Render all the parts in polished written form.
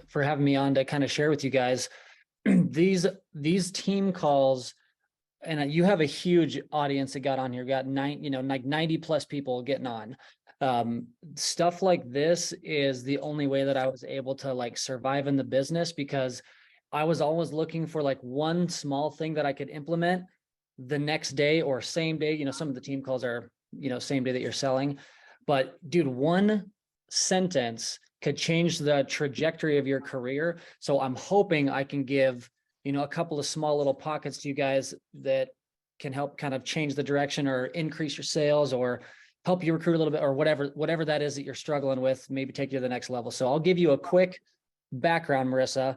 for having me on to kind of share with you guys. These team calls, and you have a huge audience that got on here. You got like 90 plus people getting on. Stuff like this is the only way that I was able to like survive in the business, because I was always looking for like one small thing that I could implement the next day or same day. Some of the team calls are, same day that you're selling. But dude, one sentence could change the trajectory of your career. So I'm hoping I can give, a couple of small little pockets to you guys that can help kind of change the direction or increase your sales or help you recruit a little bit, or whatever that is that you're struggling with, maybe take you to the next level. So I'll give you a quick background, Marissa,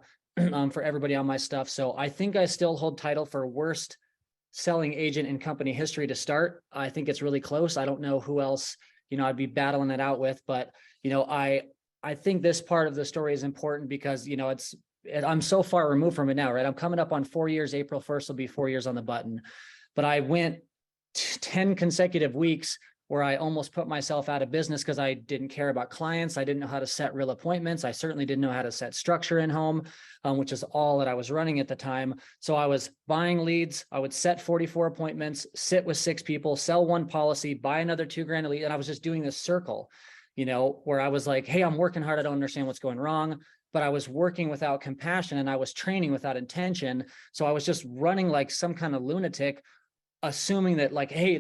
for everybody on my stuff. So I think I still hold title for worst selling agent in company history to start. I think it's really close. I don't know who else, I'd be battling it out with, but, I think this part of the story is important because, I'm so far removed from it now, right? I'm coming up on 4 years. April 1st will be 4 years on the button, but I went 10 consecutive weeks where I almost put myself out of business because I didn't care about clients. I didn't know how to set real appointments. I certainly didn't know how to set structure in home, which is all that I was running at the time. So I was buying leads. I would set 44 appointments, sit with 6 people, sell 1 policy, buy another $2,000 a lead. And I was just doing this circle, where I was like, hey, I'm working hard. I don't understand what's going wrong, but I was working without compassion and I was training without intention. So I was just running like some kind of lunatic, assuming that like, hey,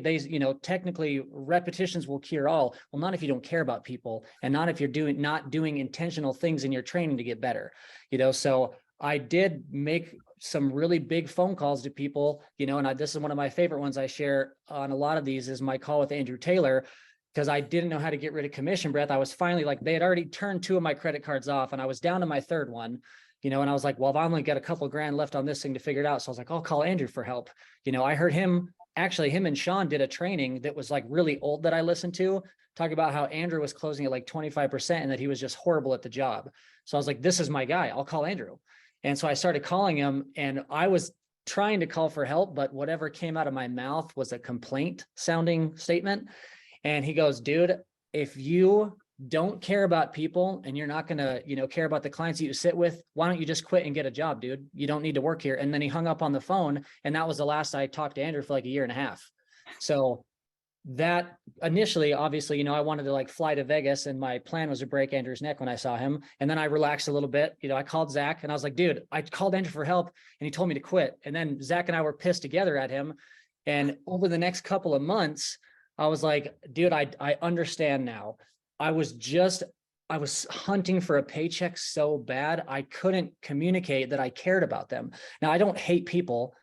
technically repetitions will cure all. Well, not if you don't care about people, and not if you're not doing intentional things in your training to get better, so I did make some really big phone calls to people, and this is one of my favorite ones I share on a lot of these is my call with Andrew Taylor, because I didn't know how to get rid of commission breath. I was finally like, they had already turned 2 of my credit cards off and I was down to my 3rd one. And I was like, well, I've only got a couple grand left on this thing to figure it out. So I was like, I'll call Andrew for help. I heard him and Sean did a training that was like really old that I listened to, talk about how Andrew was closing at like 25% and that he was just horrible at the job. So I was like, this is my guy. I'll call Andrew. And so I started calling him, and I was trying to call for help, but whatever came out of my mouth was a complaint sounding statement. And he goes, dude, if you don't care about people and you're not going to, care about the clients that you sit with, why don't you just quit and get a job, dude? You don't need to work here. And then he hung up on the phone. And that was the last I talked to Andrew for like a year and a half. So that initially, obviously, I wanted to like fly to Vegas, and my plan was to break Andrew's neck when I saw him. And then I relaxed a little bit. I called Zach and I was like, dude, I called Andrew for help and he told me to quit. And then Zach and I were pissed together at him. And over the next couple of months, I was like, dude, I understand now. I was hunting for a paycheck so bad, I couldn't communicate that I cared about them. Now, I don't hate people.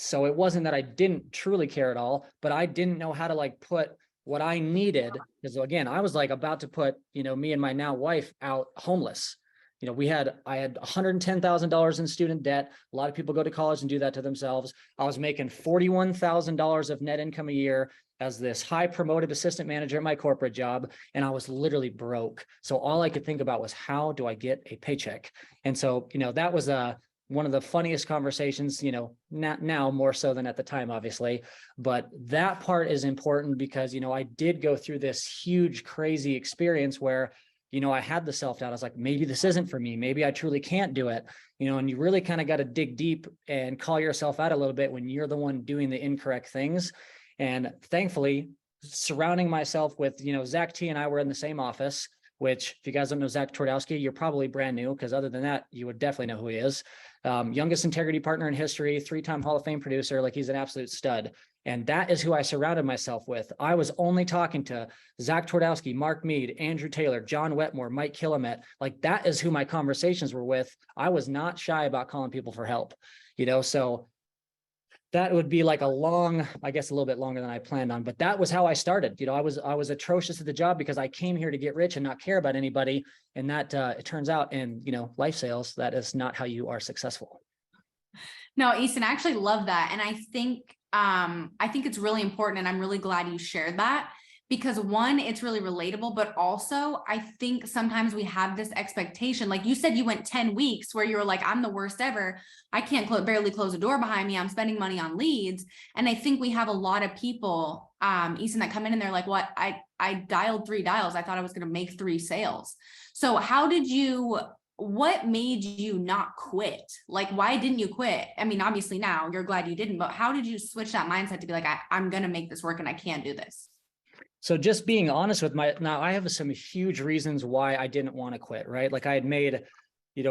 So it wasn't that I didn't truly care at all, but I didn't know how to like put what I needed. Because again, I was like about to put, me and my now wife out homeless. I had $110,000 in student debt. A lot of people go to college and do that to themselves. I was making $41,000 of net income a year as this high promoted assistant manager at my corporate job. And I was literally broke. So all I could think about was, how do I get a paycheck? And so, that was one of the funniest conversations, now more so than at the time, obviously. But that part is important because, I did go through this huge, crazy experience where I had the self-doubt. I was like, maybe this isn't for me. Maybe I truly can't do it. And you really kind of got to dig deep and call yourself out a little bit when you're the one doing the incorrect things. And thankfully, surrounding myself with, Zach T and I were in the same office, which if you guys don't know Zach Twardowski, you're probably brand new, because other than that, you would definitely know who he is. Youngest integrity partner in history, 3-time Hall of Fame producer. Like, he's an absolute stud. And that is who I surrounded myself with. I was only talking to Zach Twardowski, Mark Mead, Andrew Taylor, John Wetmore, Mike Killamet. Like, that is who my conversations were with. I was not shy about calling people for help, so that would be like a little bit longer than I planned on, but that was how I started. I was atrocious at the job because I came here to get rich and not care about anybody. And that it turns out in, life sales, that is not how you are successful. No, Easton, I actually love that. And I think it's really important. And I'm really glad you shared that, because one, it's really relatable, but also I think sometimes we have this expectation. Like you said, you went 10 weeks where you were like, I'm the worst ever. I can't barely close a door behind me. I'm spending money on leads. And I think we have a lot of people, Easton, that come in and they're like, what? I dialed 3 dials. I thought I was going to make 3 sales. So what made you not quit? Like, why didn't you quit? I mean, obviously now you're glad you didn't, but how did you switch that mindset to be like, I'm going to make this work and I can't do this? So just being honest with now I have some huge reasons why I didn't want to quit, right? Like I had made,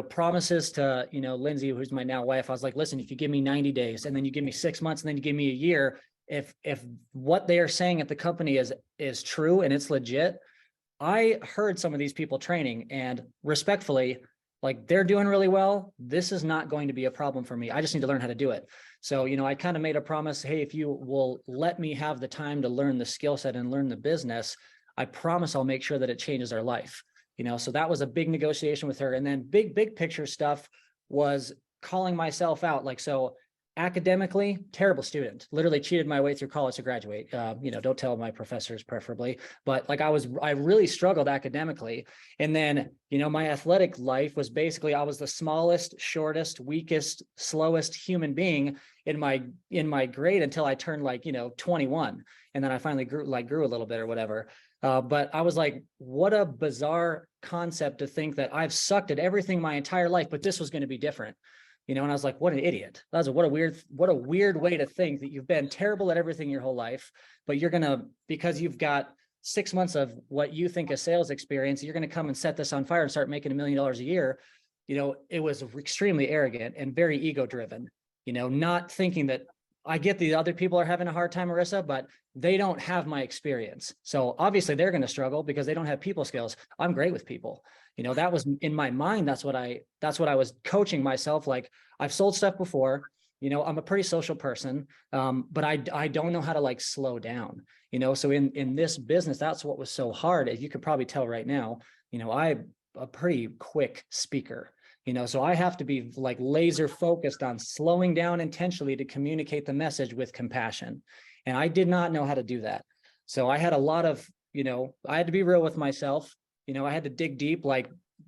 promises to, Lindsay, who's my now wife. I was like, listen, if you give me 90 days and then you give me 6 months and then you give me a year, if what they are saying at the company is true and it's legit, I heard some of these people training, and respectfully, like they're doing really well. This is not going to be a problem for me. I just need to learn how to do it. So, I kind of made a promise. Hey, if you will let me have the time to learn the skill set and learn the business, I promise I'll make sure that it changes our life. So that was a big negotiation with her. And then big picture stuff was calling myself out. Like, so academically, terrible student, literally cheated my way through college to graduate. Don't tell my professors preferably, but like I really struggled academically. And then, my athletic life was basically, I was the smallest, shortest, weakest, slowest human being in my grade until I turned 21. And then I finally grew a little bit or whatever. But I was like, what a bizarre concept to think that I've sucked at everything my entire life, but this was going to be different. And I was like, what an idiot. What a weird way to think that you've been terrible at everything your whole life, but because you've got 6 months of what you think is sales experience, you're going to come and set this on fire and start making $1 million a year. It was extremely arrogant and very ego driven, not thinking that I get the other people are having a hard time, Marissa, but they don't have my experience. So obviously they're going to struggle because they don't have people skills. I'm great with people. That was in my mind. That's what I was coaching myself. Like I've sold stuff before, I'm a pretty social person, but I don't know how to slow down, so in this business, that's what was so hard. As you could probably tell right now, I'm a pretty quick speaker, so I have to be laser focused on slowing down intentionally to communicate the message with compassion. And I did not know how to do that. So I had a lot of, I had to be real with myself. I had to dig deep. My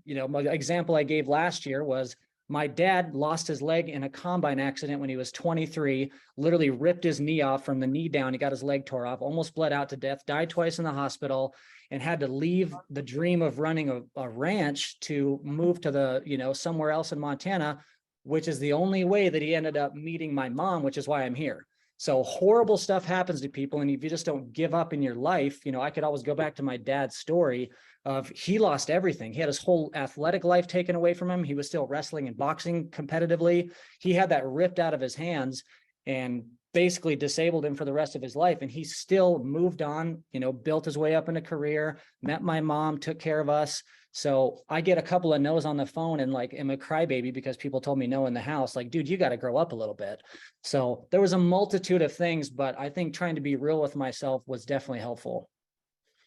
example I gave last year was my dad lost his leg in a combine accident when he was 23, literally ripped his knee off from the knee down. He got his leg tore off, almost bled out to death, died twice in the hospital, and had to leave the dream of running a ranch to move to the, somewhere else in Montana, which is the only way that he ended up meeting my mom, which is why I'm here. So horrible stuff happens to people. And if you just don't give up in your life, I could always go back to my dad's story of he lost everything. He had his whole athletic life taken away from him. He was still wrestling and boxing competitively. He had that ripped out of his hands and basically disabled him for the rest of his life. And he still moved on, built his way up in a career, met my mom, took care of us. So I get a couple of no's on the phone and am a crybaby because people told me no in the house. Like, dude, you got to grow up a little bit. So there was a multitude of things, but I think trying to be real with myself was definitely helpful.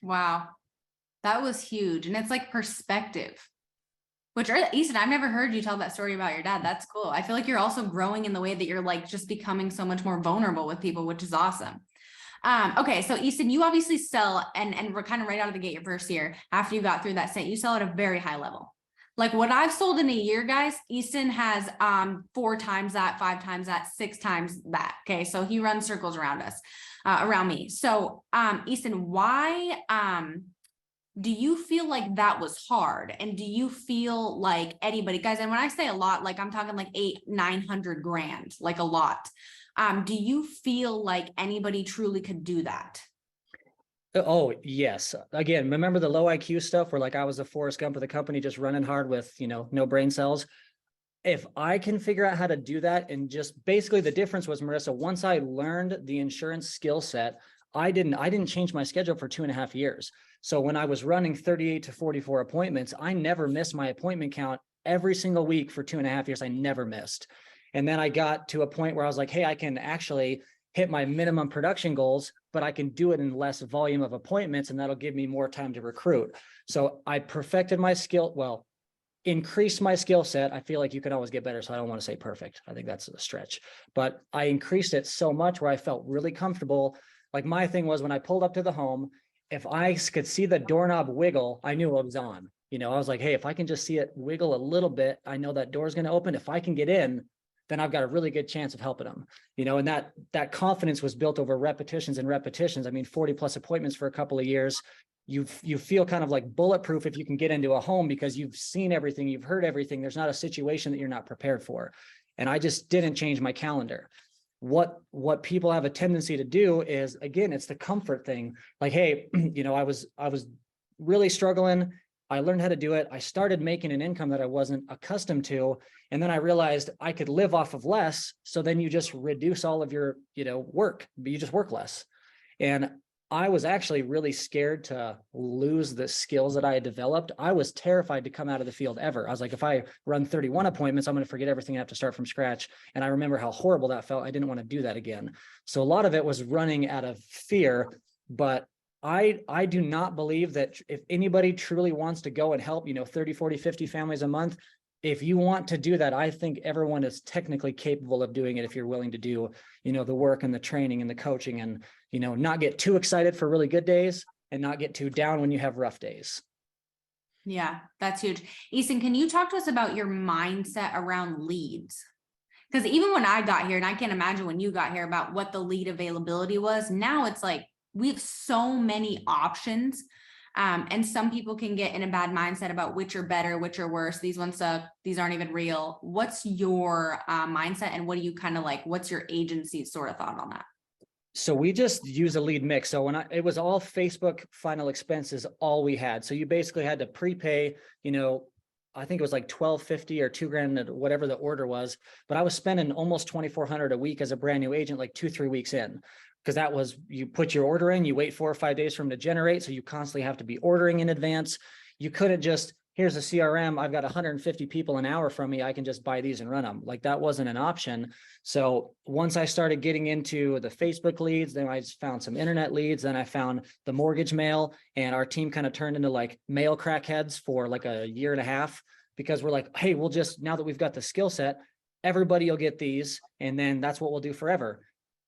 Wow. That was huge. And it's perspective, which Easton, I've never heard you tell that story about your dad. That's cool. I feel like you're also growing in the way that you're just becoming so much more vulnerable with people, which is awesome. Okay. So Easton, you obviously sell and we're kind of right out of the gate your first year after you got through that set, you sell at a very high level. Like what I've sold in a year, guys, Easton has 4 times that, 5 times that, 6 times that. Okay. So he runs circles around us, around me. So Easton, why do you feel like that was hard? And do you feel like anybody, guys, and when I say a lot, I'm talking $800-900 grand, a lot. Do you feel like anybody truly could do that? Oh, yes. Again, remember the low IQ stuff where I was a Forrest Gump of the company just running hard with, no brain cells. If I can figure out how to do that, and just basically the difference was, Marissa, once I learned the insurance skill set, I didn't change my schedule for 2.5 years. So when I was running 38 to 44 appointments, I never missed my appointment count every single week for 2.5 years. I never missed. And then I got to a point where I was like, hey, I can actually hit my minimum production goals, but I can do it in less volume of appointments, and that'll give me more time to recruit. So I perfected my skill, increased my skill set. I feel like you can always get better, so I don't want to say perfect. I think that's a stretch, but I increased it so much where I felt really comfortable. My thing was when I pulled up to the home if I could see the doorknob wiggle, I knew it was on. You know, I was like, hey, if I can just see it wiggle a little bit, I know that door's going to open. If I can get in, then I've got a really good chance of helping them. You know, and that confidence was built over repetitions and repetitions. I mean, 40 plus appointments for a couple of years. You feel kind of like bulletproof if you can get into a home because you've seen everything, you've heard everything. There's not a situation that you're not prepared for. And I just didn't change my calendar. What people have a tendency to do is, again, it's the comfort thing. Like, hey, you know, I was really struggling. I learned how to do it. I started making an income that I wasn't accustomed to. And then I realized I could live off of less. So then you just reduce all of your, you know, work, but you just work less. And I was actually really scared to lose the skills that I had developed. I was terrified to come out of the field ever. I was like, if I run 31 appointments, I'm going to forget everything. I have to start from scratch. And I remember how horrible that felt. I didn't want to do that again. So a lot of it was running out of fear, but I do not believe that if anybody truly wants to go and help, you know, 30, 40, 50 families a month, if you want to do that, I think everyone is technically capable of doing it if you're willing to do, you know, the work and the training and the coaching and, you know, not get too excited for really good days and not get too down when you have rough days. Yeah, that's huge. Easton, can you talk to us about your mindset around leads? Because even when I got here, and I can't imagine when you got here about what the lead availability was, now it's like we have so many options. And some people can get in a bad mindset about which are better, which are worse. These ones suck. These aren't even real. What's your mindset, and what do you kind of like? What's your agency's sort of thought on that? So we just use a lead mix. So it was all Facebook final expenses, all we had. So you basically had to prepay, you know, I think it was like $1,250 or $2,000, whatever the order was, but I was spending almost $2,400 a week as a brand new agent, like 2-3 weeks in. Because that was, you put your order in, you wait 4 or 5 days for them to generate. So you constantly have to be ordering in advance. You couldn't just, here's a CRM, I've got 150 people an hour from me, I can just buy these and run them. Like that wasn't an option. So once I started getting into the Facebook leads, then I just found some internet leads, then I found the mortgage mail, and our team kind of turned into like mail crackheads for like a year and a half, because we're like, hey, we'll just, now that we've got the skill set, everybody will get these, and then that's what we'll do forever.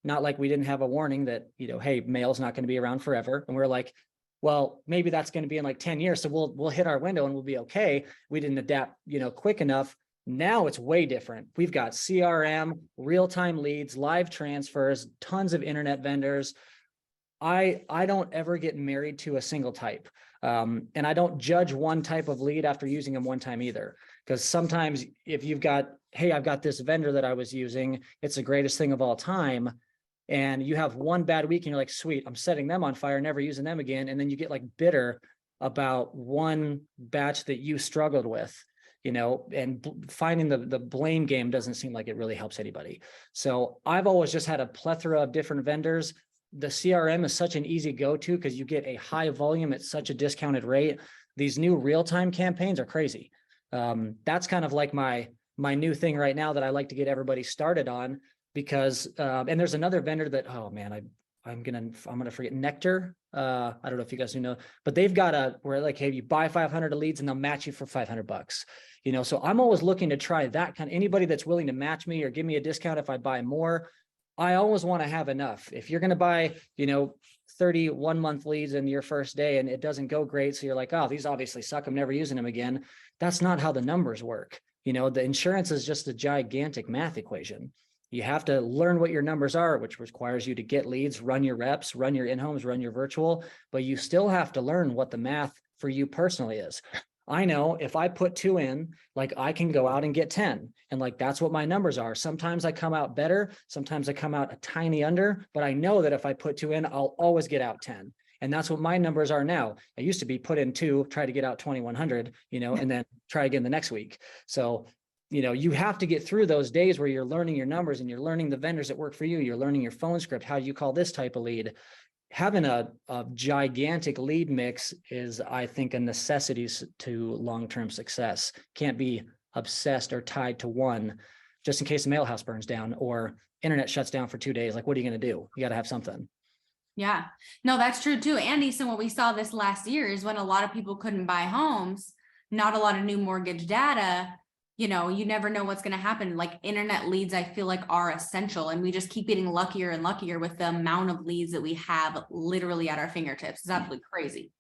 Not like we didn't have a warning that, you know, hey, mail's not going to be around forever. And we're like, well, maybe that's going to be in like 10 years. So we'll hit our window and we'll be okay. We didn't adapt, you know, quick enough. Now it's way different. We've got CRM, real-time leads, live transfers, tons of internet vendors. I don't ever get married to a single type. And I don't judge one type of lead after using them one time either. Because sometimes if you've got, hey, I've got this vendor that I was using, it's the greatest thing of all time, and you have one bad week and you're like, sweet, I'm setting them on fire, never using them again. And then you get like bitter about one batch that you struggled with, you know, and finding the blame game doesn't seem like it really helps anybody. So I've always just had a plethora of different vendors. The CRM is such an easy go-to because you get a high volume at such a discounted rate. These new real-time campaigns are crazy. That's kind of like my new thing right now that I like to get everybody started on. Because and there's another vendor that, oh man, I'm gonna forget, Nectar. I don't know if you guys know, but they've got where like, hey, you buy 500 leads and they'll match you for $500. You know, so I'm always looking to try that kind of, anybody that's willing to match me or give me a discount if I buy more. I always want to have enough. If you're going to buy, you know, 31 month leads in your first day and it doesn't go great, so you're like, oh, these obviously suck, I'm never using them again. That's not how the numbers work. You know, the insurance is just a gigantic math equation. You have to learn what your numbers are, which requires you to get leads, run your reps, run your in-homes, run your virtual, but you still have to learn what the math for you personally is. I know if I put 2 in, like I can go out and get 10. And like, that's what my numbers are. Sometimes I come out better. Sometimes I come out a tiny under, but I know that if I put 2 in, I'll always get out 10. And that's what my numbers are now. I used to be put in 2, try to get out 2,100, you know, and then try again the next week. So, you know, you have to get through those days where you're learning your numbers and you're learning the vendors that work for you. You're learning your phone script. How do you call this type of lead? Having a gigantic lead mix is, I think, a necessity to long-term success. Can't be obsessed or tied to one just in case the mail house burns down or internet shuts down for 2 days. Like, what are you going to do? You got to have something. Yeah, no, that's true too. And Easton, what we saw this last year is when a lot of people couldn't buy homes, not a lot of new mortgage data, you know, you never know what's going to happen. Like internet leads, I feel like are essential, and we just keep getting luckier and luckier with the amount of leads that we have literally at our fingertips. It's absolutely crazy.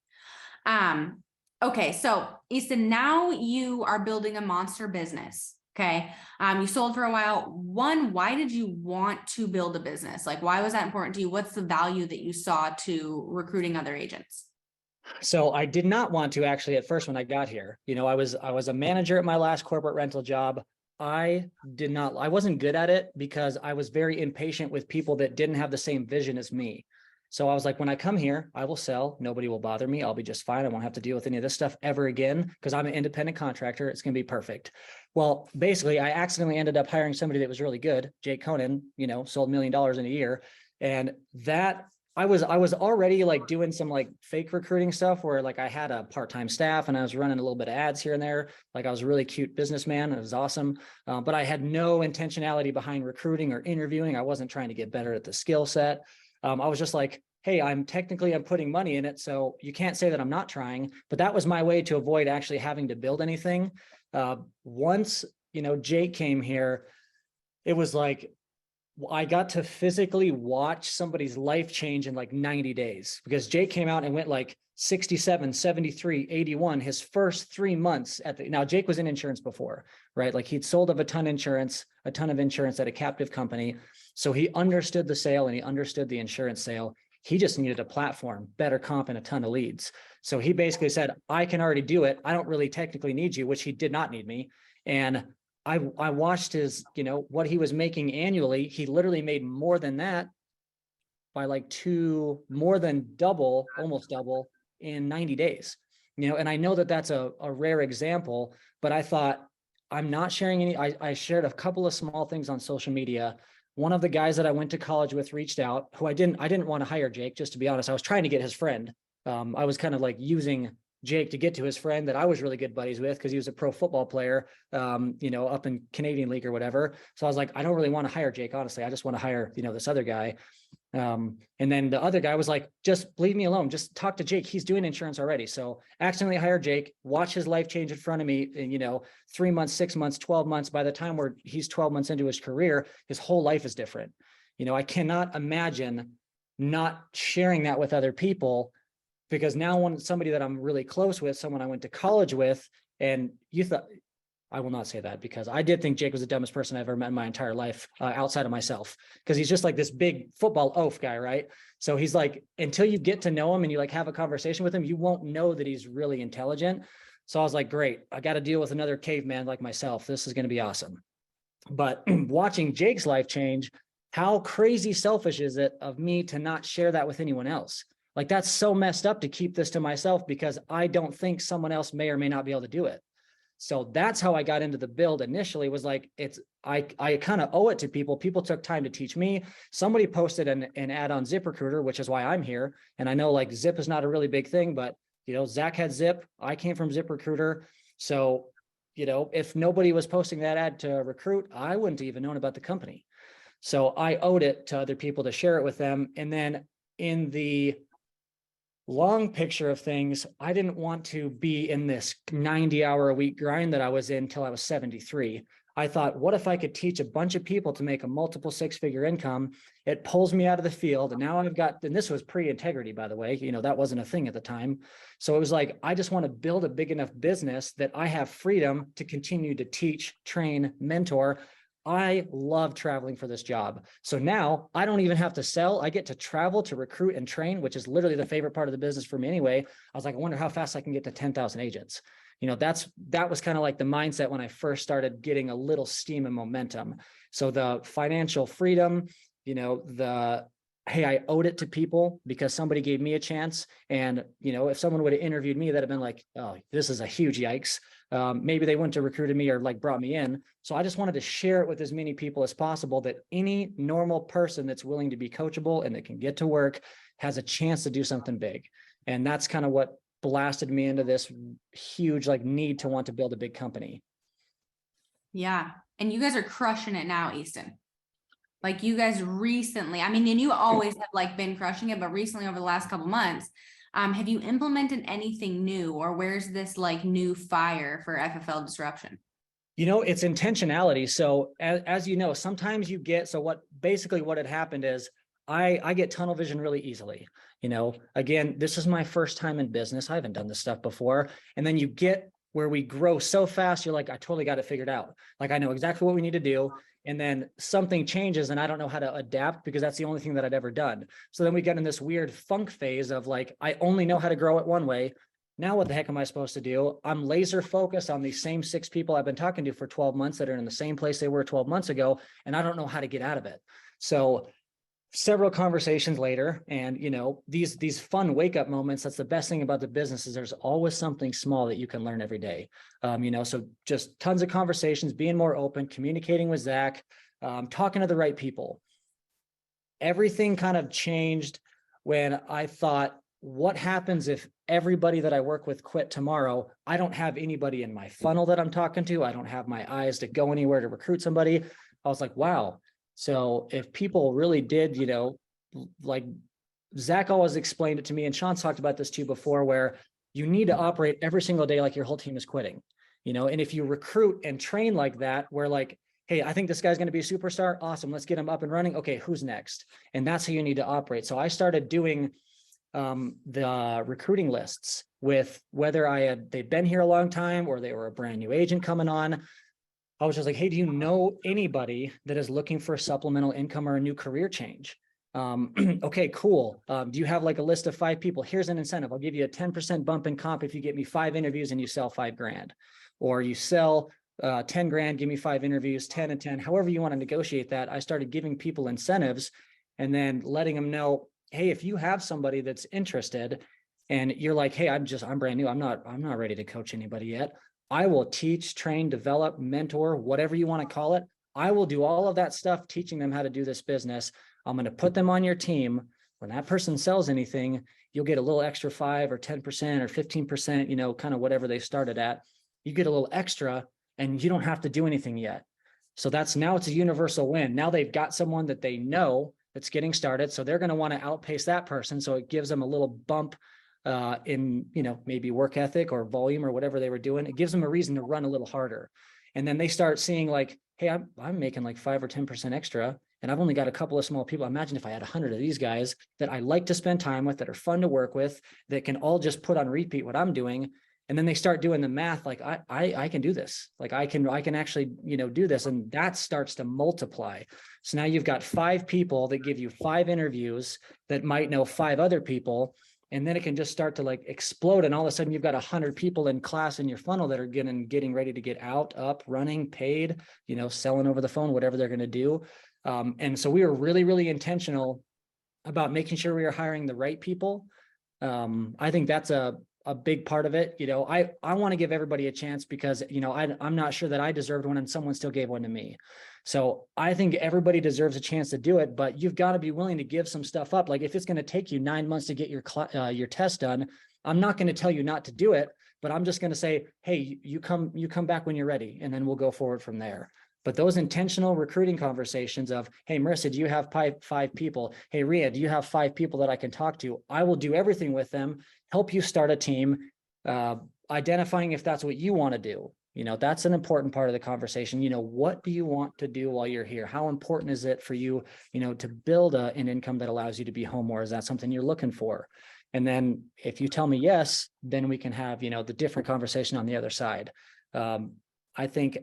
Okay. So Easton, now you are building a monster business. Okay. You sold for a while. One, why did you want to build a business? Like, why was that important to you? What's the value that you saw to recruiting other agents? So I did not want to actually at first when I got here. You know, I was a manager at my last corporate rental job. I wasn't good at it because I was very impatient with people that didn't have the same vision as me. So I was like, when I come here, I will sell. Nobody will bother me. I'll be just fine. I won't have to deal with any of this stuff ever again because I'm an independent contractor. It's going to be perfect. Well, basically, I accidentally ended up hiring somebody that was really good. Jake Conan, you know, sold $1 million in a year. And that I was already like doing some like fake recruiting stuff where like I had a part-time staff and I was running a little bit of ads here and there. Like I was a really cute businessman. It was awesome. But I had no intentionality behind recruiting or interviewing. I wasn't trying to get better at the skill set. I was just like, hey, I'm putting money in it. So you can't say that I'm not trying, but that was my way to avoid actually having to build anything. Once, you know, Jake came here, it was like, I got to physically watch somebody's life change in like 90 days because Jake came out and went like 67, 73, 81, his first 3 months now Jake was in insurance before, right? Like he'd sold a ton of insurance at a captive company. So he understood the sale and he understood the insurance sale. He just needed a platform, better comp, and a ton of leads. So he basically said, I can already do it. I don't really technically need you, which he did not need me. And I watched his, you know, what he was making annually. He literally made more than that by like more than double, almost double in 90 days, you know, and I know that that's a rare example, but I thought I'm not sharing any, I shared a couple of small things on social media. One of the guys that I went to college with reached out, who I didn't want to hire Jake, just to be honest. I was trying to get his friend. I was kind of like using Jake to get to his friend that I was really good buddies with because he was a pro football player, you know, up in Canadian League or whatever. So I was like, I don't really want to hire Jake, honestly. I just want to hire, you know, this other guy. And then the other guy was like, just leave me alone. Just talk to Jake. He's doing insurance already. So accidentally hired Jake, watch his life change in front of me. And, you know, 3 months, 6 months, 12 months, by the time he's 12 months into his career, his whole life is different. You know, I cannot imagine not sharing that with other people, because now when somebody that I'm really close with, someone I went to college with, and you thought, I will not say that because I did think Jake was the dumbest person I've ever met in my entire life, outside of myself, because he's just like this big football oaf guy, right? So he's like, until you get to know him and you like have a conversation with him, you won't know that he's really intelligent. So I was like, great, I got to deal with another caveman like myself. This is going to be awesome. But watching Jake's life change, how crazy selfish is it of me to not share that with anyone else? Like, that's so messed up to keep this to myself because I don't think someone else may or may not be able to do it. So that's how I got into the build initially, was like, I kind of owe it to people. People took time to teach me. Somebody posted an ad on ZipRecruiter, which is why I'm here. And I know like Zip is not a really big thing, but you know, Zach had Zip. I came from ZipRecruiter. So, you know, if nobody was posting that ad to recruit, I wouldn't even known about the company. So I owed it to other people to share it with them. And then in the long picture of things, I didn't want to be in this 90-hour-a-week grind that I was in till I was 73. I thought, what if I could teach a bunch of people to make a multiple six-figure income? It pulls me out of the field. And now I've got, and this was pre-integrity, by the way, you know, that wasn't a thing at the time. So it was like, I just want to build a big enough business that I have freedom to continue to teach, train, mentor. I love traveling for this job. So now I don't even have to sell. I get to travel to recruit and train, which is literally the favorite part of the business for me anyway. I was like, I wonder how fast I can get to 10,000 agents. You know, that was kind of like the mindset when I first started getting a little steam and momentum. So the financial freedom, you know, hey, I owed it to people because somebody gave me a chance. And, you know, if someone would have interviewed me, that'd have been like, oh, this is a huge yikes. Maybe they wouldn't have recruited me or like brought me in. So I just wanted to share it with as many people as possible, that any normal person that's willing to be coachable and that can get to work has a chance to do something big. And that's kind of what blasted me into this huge like need to want to build a big company. Yeah. And you guys are crushing it now, Easton. Like you guys recently, I mean, and you always have like been crushing it, but recently over the last couple months, have you implemented anything new, or where's this like new fire for FFL disruption? It's intentionality. So as you know, sometimes you get, so what had happened is I get tunnel vision really easily. Again, this is my first time in business. I haven't done this stuff before. And then you get where we grow so fast, you're like, I totally got it figured out. Like, I know exactly what we need to do. And then something changes and I don't know how to adapt because that's the only thing that I'd ever done. So then we get in this weird funk phase of like, I only know how to grow it one way. Now what the heck am I supposed to do? I'm laser focused on these same 6 people I've been talking to for 12 months that are in the same place they were 12 months ago. And I don't know how to get out of it. So several conversations later, and these fun wake up moments, that's the best thing about the business, is there's always something small that you can learn every day. So just tons of conversations, being more open, communicating with Zach, talking to the right people. Everything kind of changed when I thought, what happens if everybody that I work with quit tomorrow? I don't have anybody in my funnel that I'm talking to. I don't have my eyes to go anywhere to recruit somebody. I was like, wow. So if people really did, like Zach always explained it to me, and Sean's talked about this too before, where you need to operate every single day like your whole team is quitting, and if you recruit and train like that, where like, hey, I think this guy's going to be a superstar. Awesome. Let's get him up and running. Okay, who's next? And that's how you need to operate. So I started doing the recruiting lists with whether they'd been here a long time or they were a brand new agent coming on. I was just like, hey, do you know anybody that is looking for supplemental income or a new career change? Okay, cool. Do you have like a list of 5 people? Here's an incentive. I'll give you a 10% bump in comp if you get me 5 interviews and you sell $5,000, or you sell 10 grand, give me 5 interviews, 10 and 10, however you want to negotiate that. I started giving people incentives and then letting them know, hey, if you have somebody that's interested and you're like, hey, I'm brand new. I'm not ready to coach anybody yet. I will teach, train, develop, mentor, whatever you want to call it. I will do all of that stuff, teaching them how to do this business. I'm going to put them on your team. When that person sells anything, you'll get a little extra 5 or 10% or 15%, kind of whatever they started at. You get a little extra and you don't have to do anything yet. So it's a universal win. Now they've got someone that they know that's getting started. So they're going to want to outpace that person. So it gives them a little bump in, maybe work ethic or volume or whatever they were doing. It gives them a reason to run a little harder. And then they start seeing like, hey, I'm making like 5 or 10% extra, and I've only got a couple of small people. Imagine if I had 100 of these guys that I like to spend time with, that are fun to work with, that can all just put on repeat what I'm doing. And then they start doing the math, like I can do this. Like I can actually, do this. And that starts to multiply. So now you've got 5 people that give you 5 interviews that might know 5 other people. And then it can just start to like explode. And all of a sudden you've got 100 people in class in your funnel that are getting ready to get out, up, running, paid, selling over the phone, whatever they're going to do. And so we were really, really intentional about making sure we were hiring the right people. I think that's a big part of it. I want to give everybody a chance because, I'm not sure that I deserved one and someone still gave one to me. So I think everybody deserves a chance to do it, but you've got to be willing to give some stuff up. Like if it's going to take you 9 months to get your test done, I'm not going to tell you not to do it, but I'm just going to say, hey, you come back when you're ready, and then we'll go forward from there. But those intentional recruiting conversations of, hey, Marissa, do you have 5 people? Hey, Rhea, do you have 5 people that I can talk to? I will do everything with them, help you start a team, identifying if that's what you want to do. That's an important part of the conversation. What do you want to do while you're here? How important is it for you, to build an income that allows you to be home more? Is that something you're looking for? And then if you tell me yes, then we can have, the different conversation on the other side. I think,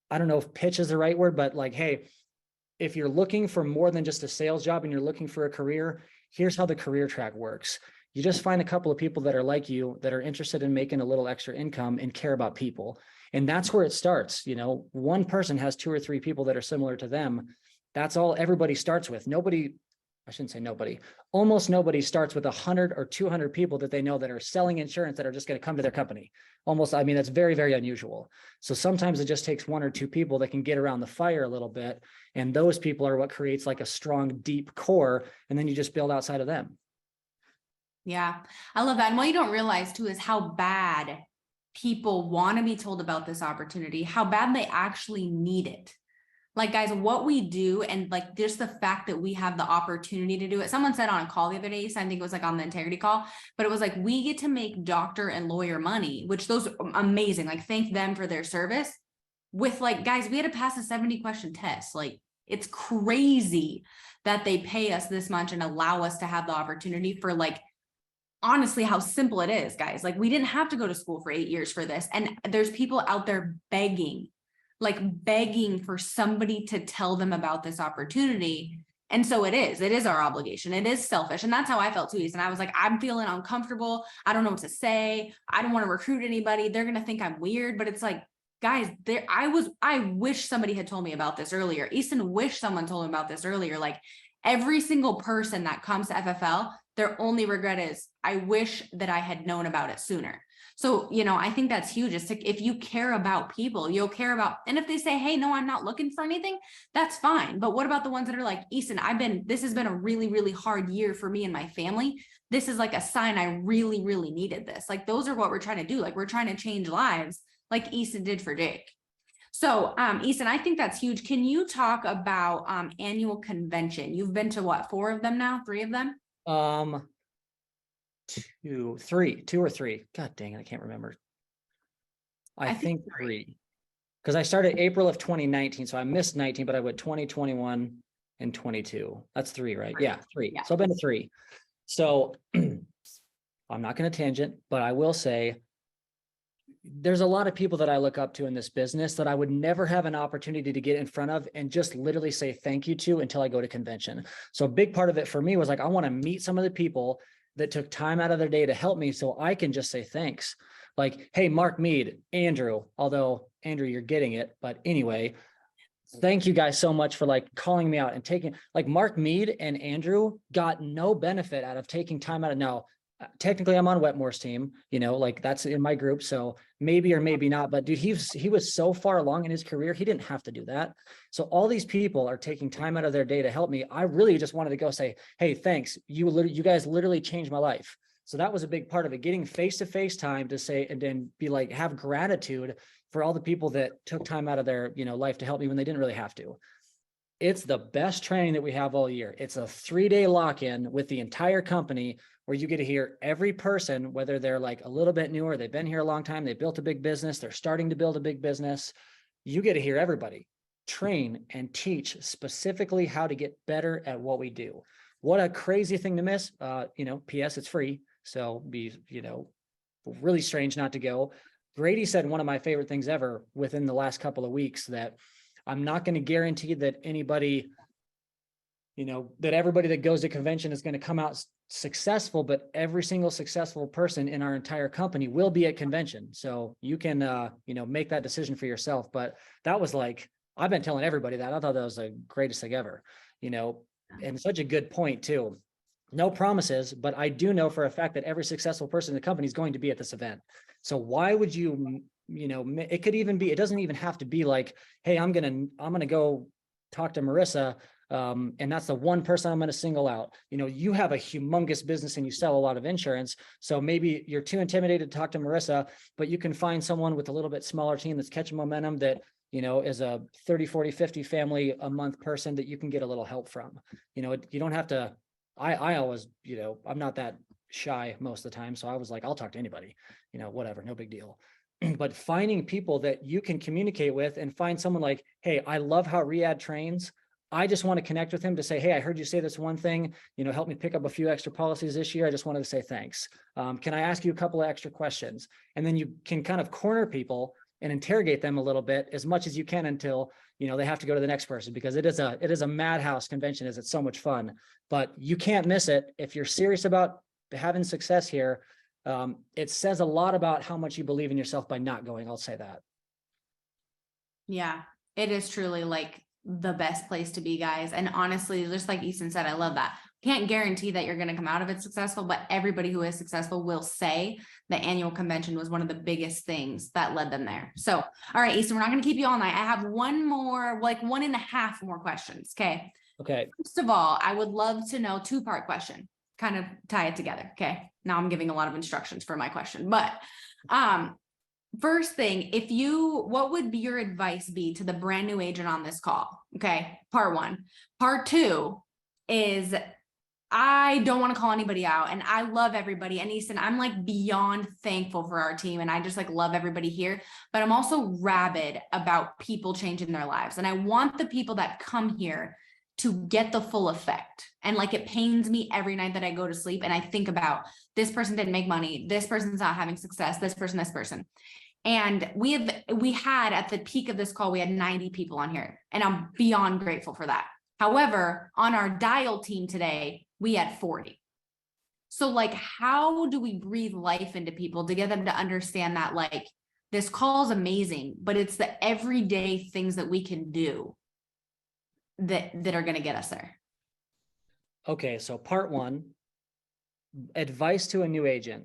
I don't know if pitch is the right word, but like, hey, if you're looking for more than just a sales job and you're looking for a career, here's how the career track works. You just find a couple of people that are like you, that are interested in making a little extra income and care about people. And that's where it starts. One person has 2 or 3 people that are similar to them. That's all everybody starts with. Almost nobody starts with 100 or 200 people that they know that are selling insurance that are just going to come to their company. That's very, very unusual. So sometimes it just takes 1 or 2 people that can get around the fire a little bit. And those people are what creates like a strong, deep core. And then you just build outside of them. Yeah, I love that. And what you don't realize too is how bad people want to be told about this opportunity, how bad they actually need it. Like, guys, what we do, and like just the fact that we have the opportunity to do it. Someone said on a call the other day, so I think it was like on the integrity call, but it was like, we get to make doctor and lawyer money, which those amazing, like thank them for their service. with like, guys, we had to pass a 70 question test. Like, it's crazy that they pay us this much and allow us to have the opportunity for like, honestly, how simple it is, guys. Like, we didn't have to go to school for 8 years for this. And there's people out there begging for somebody to tell them about this opportunity. And so it is our obligation. It is selfish. And that's how I felt too. And I was like, I'm feeling uncomfortable. I don't know what to say. I don't want to recruit anybody. They're going to think I'm weird, but it's like, guys, I wish somebody had told me about this earlier. Easton wished someone told him about this earlier. Like, every single person that comes to FFL, their only regret is, I wish that I had known about it sooner. So, I think that's huge. It's like, if you care about people, you'll care about, and if they say, hey, no, I'm not looking for anything, that's fine. But what about the ones that are like, Easton, this has been a really, really hard year for me and my family. This is like a sign I really, really needed this. Like, those are what we're trying to do. Like, we're trying to change lives like Easton did for Jake. So, Easton, I think that's huge. Can you talk about annual convention? You've been to what, 4 of them now? 3 of them? 2 or 3. God dang it, I can't remember. I think 3. Because I started April of 2019, so I missed 19, but I went 2021 and 22. That's 3, right? Yeah, 3. Yeah. So I've been to 3. So I'm not going to tangent, but I will say there's a lot of people that I look up to in this business that I would never have an opportunity to get in front of and just literally say thank you to until I go to convention. So a big part of it for me was like, I want to meet some of the people that took time out of their day to help me so I can just say thanks. Like, hey, Mark Mead, Andrew, although Andrew, you're getting it. But anyway, thank you guys so much for like calling me out and taking, like, Mark Mead and Andrew got no benefit out of taking time out of, now, technically I'm on Wetmore's team, like that's in my group. So maybe or maybe not, but dude, he was so far along in his career, he didn't have to do that. So all these people are taking time out of their day to help me. I really just wanted to go say, hey, thanks. You guys literally changed my life. So that was a big part of it, getting face-to-face time to say, and then be like, have gratitude for all the people that took time out of their, life to help me when they didn't really have to. It's the best training that we have all year. It's a 3-day lock-in with the entire company where you get to hear every person, whether they're like a little bit newer, they've been here a long time, they built a big business, they're starting to build a big business. You get to hear everybody train and teach specifically how to get better at what we do. What a crazy thing to miss. PS, it's free. So be, really strange not to go. Grady said one of my favorite things ever within the last couple of weeks, that I'm not going to guarantee that anybody, that everybody that goes to convention is going to come out successful, but every single successful person in our entire company will be at convention. So you can, make that decision for yourself. But that was like, I've been telling everybody that. I thought that was the greatest thing ever, and such a good point too. No promises, but I do know for a fact that every successful person in the company is going to be at this event. So why would you, it could even be, it doesn't even have to be like, hey, I'm going to go talk to Marissa. And that's the one person I'm going to single out. You have a humongous business and you sell a lot of insurance. So maybe you're too intimidated to talk to Marissa, but you can find someone with a little bit smaller team that's catching momentum that, is a 30, 40, 50 family a month person that you can get a little help from. You don't have to, I always, I'm not that shy most of the time. So I was like, I'll talk to anybody, whatever, no big deal. But finding people that you can communicate with and find someone like, hey, I love how Riyadh trains. I just want to connect with him to say, hey, I heard you say this one thing, help me pick up a few extra policies this year. I just wanted to say thanks. Can I ask you a couple of extra questions? And then you can kind of corner people and interrogate them a little bit as much as you can until, they have to go to the next person, because it is a madhouse convention. It's so much fun, but you can't miss it. If you're serious about having success here, it says a lot about how much you believe in yourself by not going. I'll say that. Yeah, it is truly like the best place to be, guys. And honestly, just like Easton said, I love that. Can't guarantee that you're going to come out of it successful, but everybody who is successful will say the annual convention was one of the biggest things that led them there. So, all right, Easton, we're not going to keep you all night. I have one more, like 1.5 more questions. Okay. First of all, I would love to know, 2-part question, kind of tie it together. Okay. Now I'm giving a lot of instructions for my question, but, first thing, what would be your advice be to the brand new agent on this call? Okay. Part 1. Part 2 is, I don't want to call anybody out, and I love everybody. And Easton, I'm like beyond thankful for our team, and I just like love everybody here. But I'm also rabid about people changing their lives, and I want the people that come here to get the full effect. And like it pains me every night that I go to sleep and I think about this person didn't make money, this person's not having success, this person. And we had at the peak of this call, we had 90 people on here, and I'm beyond grateful for that. However, on our dial team today, we had 40. So like, how do we breathe life into people to get them to understand that like this call is amazing, but it's the everyday things that we can do that are going to get us there. Okay, so part one, advice to a new agent.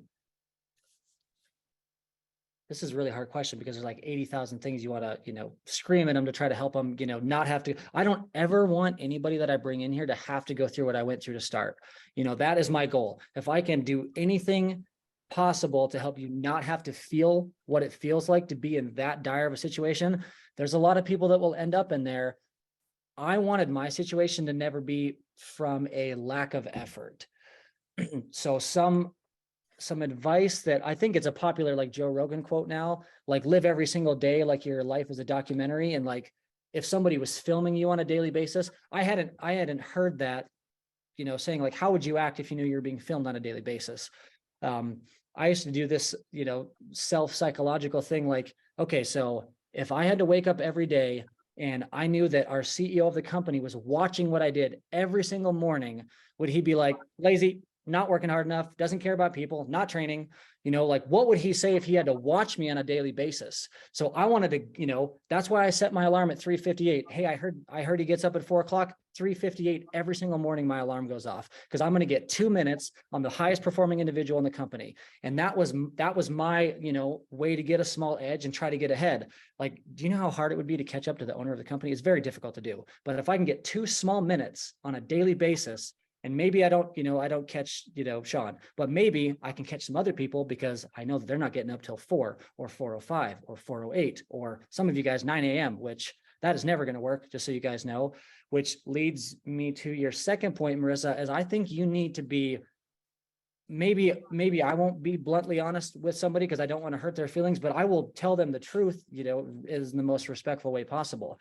This is a really hard question because there's like 80,000 things you want to, scream at them to try to help them, not have to. I don't ever want anybody that I bring in here to have to go through what I went through to start. That is my goal. If I can do anything possible to help you not have to feel what it feels like to be in that dire of a situation, there's a lot of people that will end up in there. I wanted my situation to never be from a lack of effort. So some advice that I think it's a popular like Joe Rogan quote now, like live every single day like your life is a documentary. And like if somebody was filming you on a daily basis, I hadn't heard that, saying like, how would you act if you knew you were being filmed on a daily basis? I used to do this, self-psychological thing like, okay, so if I had to wake up every day and I knew that our CEO of the company was watching what I did every single morning, would he be like, lazy, not working hard enough, doesn't care about people, not training, like what would he say if he had to watch me on a daily basis? So I wanted to, that's why I set my alarm at 3:58. Hey, I heard he gets up at 4 o'clock, 3:58 every single morning. My alarm goes off because I'm going to get 2 minutes on the highest performing individual in the company. And that was my, way to get a small edge and try to get ahead. Like, do you know how hard it would be to catch up to the owner of the company? It's very difficult to do. But if I can get 2 small minutes on a daily basis, and maybe I don't catch, Sean, but maybe I can catch some other people because I know that they're not getting up till 4 or 4:05 or 4:08, or some of you guys 9 a.m., which that is never going to work, just so you guys know, which leads me to your second point, Marissa, is I think you need to be, maybe I won't be bluntly honest with somebody because I don't want to hurt their feelings, but I will tell them the truth, is in the most respectful way possible.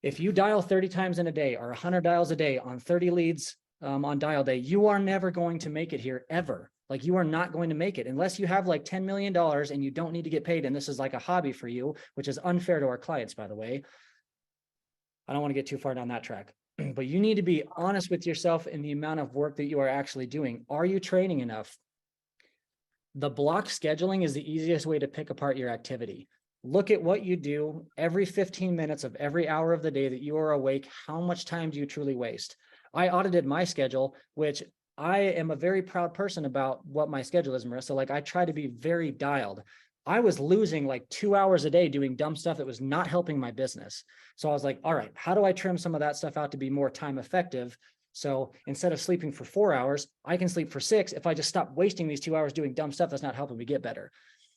If you dial 30 times in a day or 100 dials a day on 30 leads, on dial day, you are never going to make it here ever. Like you are not going to make it unless you have like $10 million and you don't need to get paid. And this is like a hobby for you, which is unfair to our clients, by the way. I don't want to get too far down that track, but you need to be honest with yourself in the amount of work that you are actually doing. Are you training enough? The block scheduling is the easiest way to pick apart your activity. Look at what you do every 15 minutes of every hour of the day that you are awake. How much time do you truly waste? I audited my schedule, which I am a very proud person about what my schedule is, Marissa. Like I try to be very dialed. I was losing like 2 hours a day doing dumb stuff that was not helping my business. So I was like, all right, how do I trim some of that stuff out to be more time effective? So instead of sleeping for 4 hours, I can sleep for 6 if I just stop wasting these 2 hours doing dumb stuff that's not helping me get better.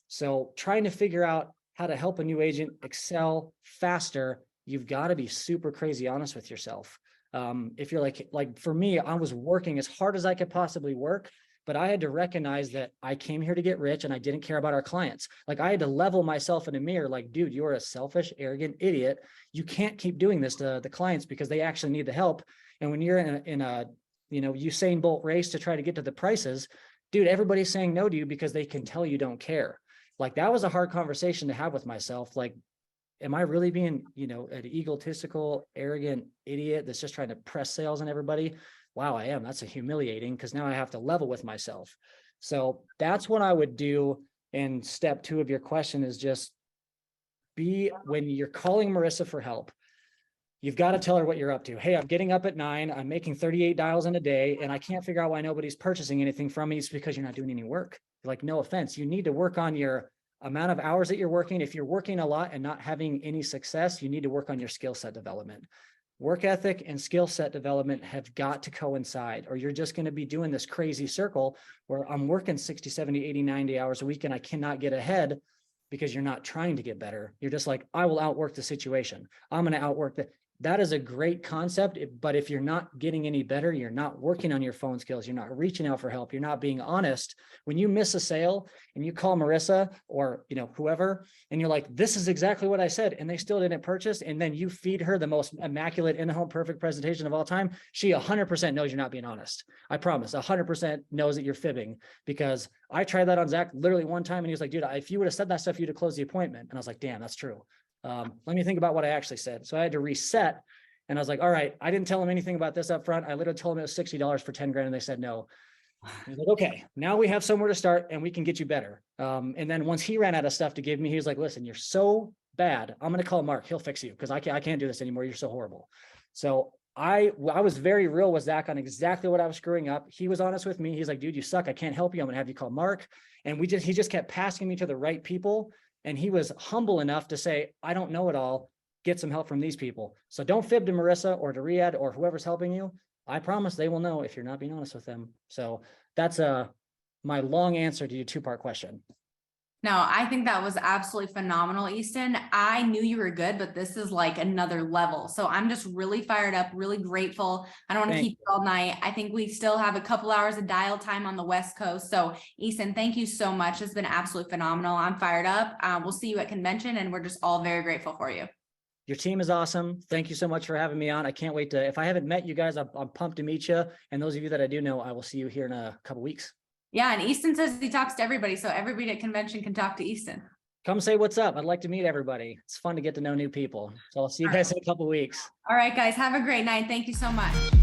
So trying to figure out how to help a new agent excel faster, you've got to be super crazy honest with yourself. If you're like for me, I was working as hard as I could possibly work, but I had to recognize that I came here to get rich and I didn't care about our clients. Like I had to level myself in a mirror, like, dude, you're a selfish, arrogant idiot. You can't keep doing this to the clients because they actually need the help. And when you're in a Usain Bolt race to try to get to the prices, dude, everybody's saying no to you because they can tell you don't care. Like that was a hard conversation to have with myself. Like, am I really being, an egotistical, arrogant idiot that's just trying to press sales on everybody? Wow, I am. That's humiliating because now I have to level with myself. So that's what I would do. And step 2 of your question is just when you're calling Marissa for help, you've got to tell her what you're up to. Hey, I'm getting up at 9. I'm making 38 dials in a day and I can't figure out why nobody's purchasing anything from me. It's because you're not doing any work. Like, no offense. You need to work on your amount of hours that you're working. If you're working a lot and not having any success, you need to work on your skill set development. Work ethic and skill set development have got to coincide, or you're just going to be doing this crazy circle where I'm working 60, 70, 80, 90 hours a week and I cannot get ahead because you're not trying to get better. You're just like, I will outwork the situation. I'm going to outwork that is a great concept. But if you're not getting any better, you're not working on your phone skills, you're not reaching out for help, you're not being honest. When you miss a sale and you call Marissa or, you know, whoever, and you're like, this is exactly what I said, and they still didn't purchase, and then you feed her the most immaculate in-home perfect presentation of all time, she 100% knows you're not being honest. I promise, 100% knows that you're fibbing, because I tried that on Zach literally one time, and he was like, dude, if you would have said that stuff, you'd have closed the appointment. And I was like, damn, that's true. Let me think about what I actually said. So I had to reset, and I was like, all right, I didn't tell him anything about this up front. I literally told him it was $60 for 10 grand, and they said no. I was like, okay, now we have somewhere to start and we can get you better. And then once he ran out of stuff to give me, he was like, listen, you're so bad, I'm going to call Mark. He'll fix you, because I can't do this anymore. You're so horrible. So I was very real with Zach on exactly what I was screwing up. He was honest with me. He's like, dude, you suck. I can't help you. I'm going to have you call Mark. And he just kept passing me to the right people. And he was humble enough to say, I don't know it all. Get some help from these people. So don't fib to Marissa or to Riyadh or whoever's helping you. I promise they will know if you're not being honest with them. So that's my long answer to your two-part question. No, I think that was absolutely phenomenal, Easton. I knew you were good, but this is like another level. So I'm just really fired up, really grateful. I don't want to keep you all night. I think we still have a couple hours of dial time on the West Coast. So Easton, thank you so much. It's been absolutely phenomenal. I'm fired up. We'll see you at convention, and we're just all very grateful for you. Your team is awesome. Thank you so much for having me on. I can't wait to, if I haven't met you guys, I'm pumped to meet you. And those of you that I do know, I will see you here in a couple weeks. Yeah, and Easton says he talks to everybody, so everybody at convention can talk to Easton. Come say what's up. I'd like to meet everybody. It's fun to get to know new people. So I'll see you guys in a couple weeks. All right, guys, have a great night. Thank you so much.